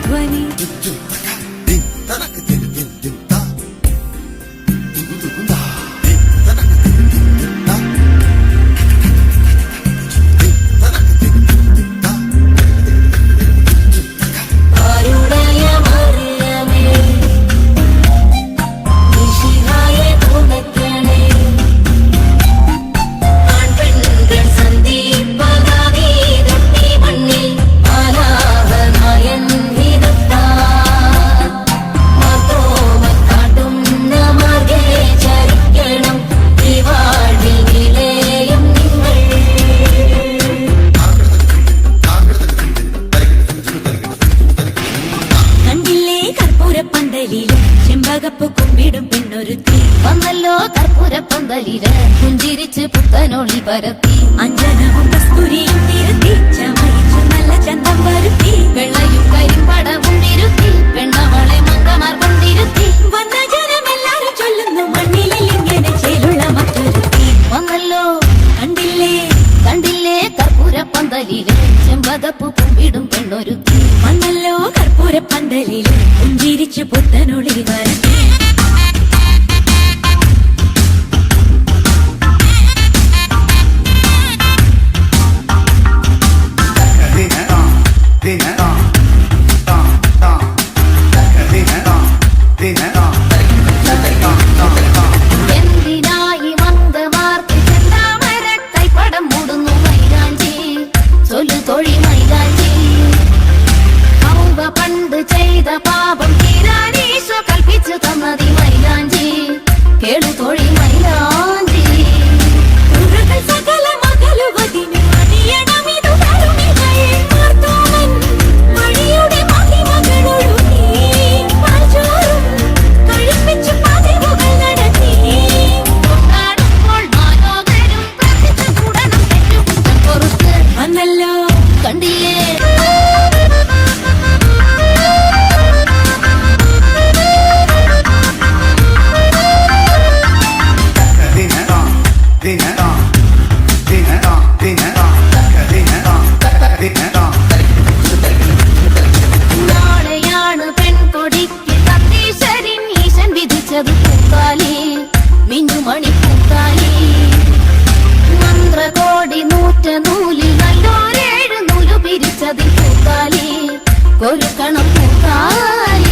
ധ്വനി. ചെമ്പകപ്പ് കുമ്പിടും പെണ്ണൊരുത്തി വന്നല്ലോ കർപ്പൂരപ്പന്തലില് പുഞ്ചിരിച്ച് പുത്തനൊളി പരത്തി അഞ്ജനവും കസ്തൂരിയും തിരുത്തി ചമയിച്ചു നല്ല ചന്തം വരുത്തി വെള്ളയും കരിമ്പടവും തിരുത്തി പെണ്ണവളെ മങ്കമാർ കൊണ്ടിരുത്തി വന്ന ജനമെല്ലാരും ചൊല്ലുന്നു മണ്ണിലിൽ ഇങ്ങനെ ചേലുള്ള മറ്റൊരുത്തി വന്നല്ലോ കണ്ടില്ലേ കണ്ടില്ലേ കർപ്പൂരപ്പന്തലില് ചെമ്പകപ്പ് കുമ്പിടും പെണ്ണൊരുത്തി വന്നല്ലോ കർപ്പൂരപ്പന്തലില് പുഞ്ചിരിച്ചു പുത്തനൊളി വരത്തി എന്തിനായി മന്ദമാർക്ക് ചെന്താമര കൈപ്പടം മൂടുന്നു മൈലാഞ്ചി ചൊല്ലു തൊഴി മൈലാഞ്ചി പണ്ട് ചെയ്ത പാപം തീരാനീശോ കൽപ്പിച്ചു തന്നതി മൈലാഞ്ചി കേളു തൊഴി മൈലാഞ്ചി സകല മകളുവതിന് മണിയണമിതു തരുണികൾ മാർത്തോമൻ മണിയുടെ മഹിമകളൊഴുകി പാൽച്ചോറും കഴിപ്പിച്ചു പതിവുകൾ നടത്തി കൊണ്ടാടുമ്പോൾ മാലോകരും പ്രാർത്ഥിച്ചു കൂടണം തെറ്റുകുറ്റം പൊറുത്ത് വന്നല്ലോ കണ്ടില്ലേ നാളെയാണ് പെൺകൊടിക്ക് തത്തീശ്വരൻ ഈശൻ വിധിച്ചത് പൂക്കാലി മിന്നുമണി പൂക്കാലി മന്ത്രകോടി നൂറ്റ നൂലിൽ നല്ലോരേഴ് നൂലു പിരിച്ചതിൽ പൂക്കാലി കൊരുക്കണം പൂക്കാലി